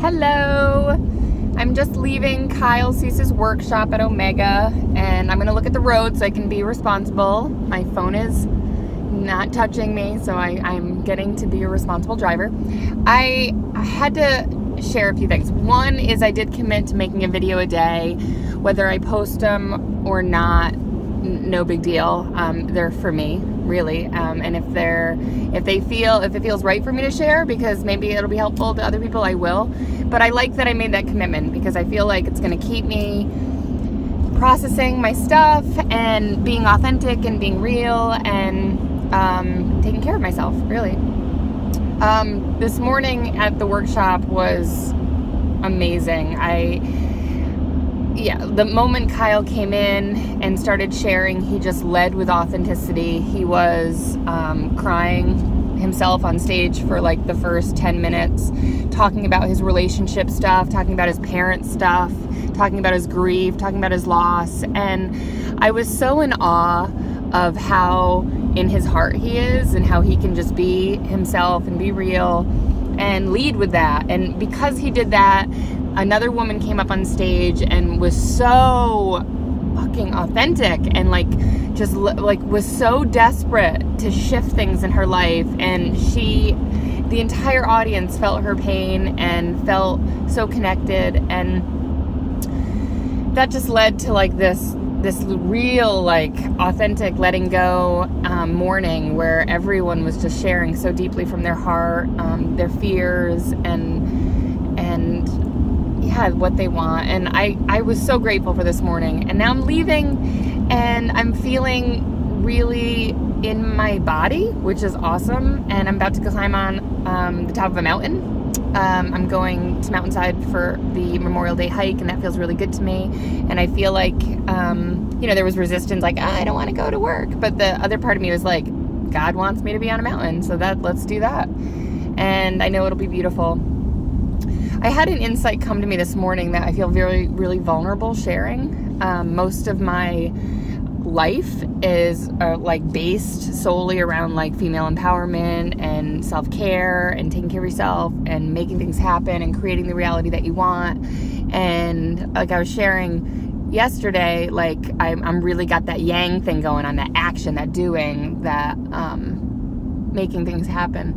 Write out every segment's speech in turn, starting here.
Hello! I'm just leaving Kyle Cease's workshop at Omega, and I'm going to look at the road so I can be responsible. My phone is not touching me, so I'm getting to be a responsible driver. I had to share a few things. One is I did commit to making a video a day. Whether I post them or not, no big deal. They're for me, really. And if it feels right for me to share, because maybe it'll be helpful to other people, I will. But I like that I made that commitment because I feel like it's going to keep me processing my stuff and being authentic and being real and taking care of myself, really. This morning at the workshop was amazing. The moment Kyle came in and started sharing, he just led with authenticity. He was crying himself on stage for like the first 10 minutes, talking about his relationship stuff, talking about his parents' stuff, talking about his grief, talking about his loss. And I was so in awe of how in his heart he is and how he can just be himself and be real and lead with that. And because he did that, another woman came up on stage and was so fucking authentic and was so desperate to shift things in her life, and the entire audience felt her pain and felt so connected, and that just led to this real authentic letting go morning where everyone was just sharing so deeply from their heart, their fears and what they want. And I was so grateful for this morning. And now I'm leaving and I'm feeling really in my body, which is awesome. And I'm about to go climb on the top of a mountain. I'm going to Mountainside for the Memorial Day hike, and that feels really good to me. And I feel like, there was resistance, I don't want to go to work. But the other part of me was like, God wants me to be on a mountain, so let's do that. And I know it'll be beautiful. I had an insight come to me this morning that I feel very, really vulnerable sharing. Most of my life is based solely around female empowerment and self-care and taking care of yourself and making things happen and creating the reality that you want. And I was sharing yesterday, I'm really got that yang thing going on, that action, that doing, that making things happen.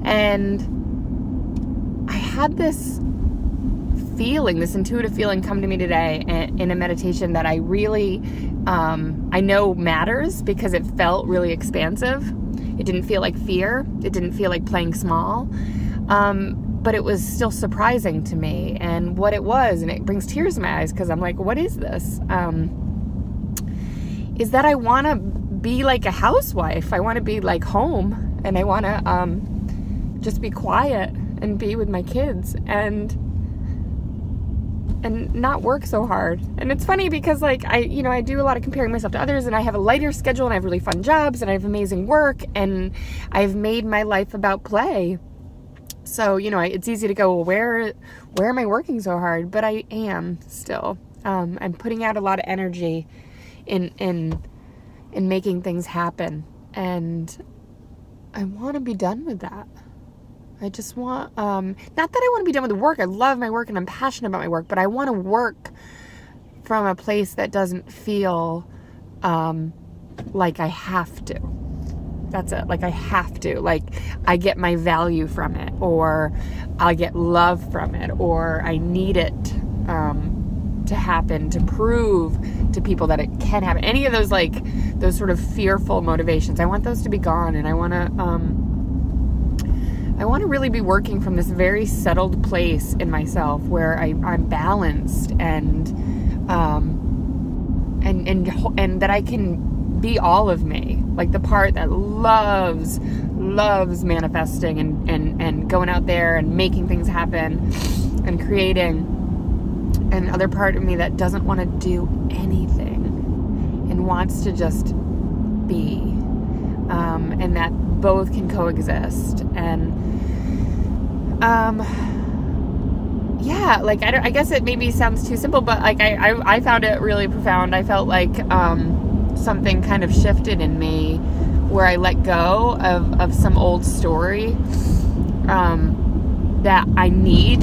And I had this intuitive feeling come to me today in a meditation that I really, I know matters because it felt really expansive. It didn't feel like fear. It didn't feel like playing small. But it was still surprising to me. And what it was, and it brings tears to my eyes because I'm like, what is this? Is that I want to be like a housewife. I want to be like home, and I want to just be quiet and be with my kids and not work so hard. And it's funny because I do a lot of comparing myself to others, and I have a lighter schedule, and I have really fun jobs, and I have amazing work, and I've made my life about play. So, it's easy to go, well, where am I working so hard? But I am still. I'm putting out a lot of energy in making things happen, and I want to be done with that. I just want, not that I want to be done with the work. I love my work and I'm passionate about my work, but I want to work from a place that doesn't feel like I have to. That's it. I have to. I get my value from it, or I get love from it, or I need it to happen, to prove to people that it can happen. Any of those, those sort of fearful motivations, I want those to be gone, and I want to really be working from this very settled place in myself where I'm balanced and that I can be all of me, the part that loves manifesting and going out there and making things happen and creating, and other part of me that doesn't want to do anything and wants to just be, and that both can coexist. And I guess it maybe sounds too simple, but I found it really profound. I felt something kind of shifted in me where I let go of some old story that I need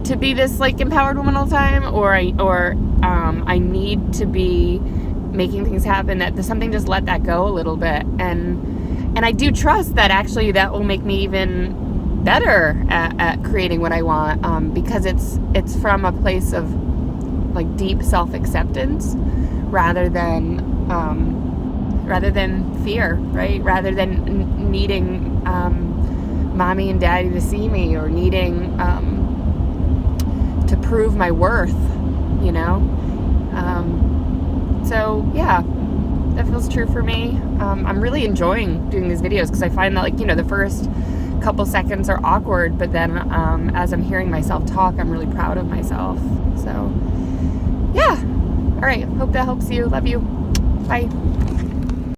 to be this like empowered woman all the time, or I need to be making things happen, that there's something, just let that go a little bit. And I do trust that actually that will make me even better at creating what I want, because it's from a place of like deep self-acceptance rather than fear, right? Rather than needing mommy and daddy to see me, or needing to prove my worth, you know? So yeah, that feels true for me. I'm really enjoying doing these videos because I find that, like, you know, the first couple seconds are awkward, but then as I'm hearing myself talk, I'm really proud of myself. So yeah. All right. Hope that helps you. Love you. Bye.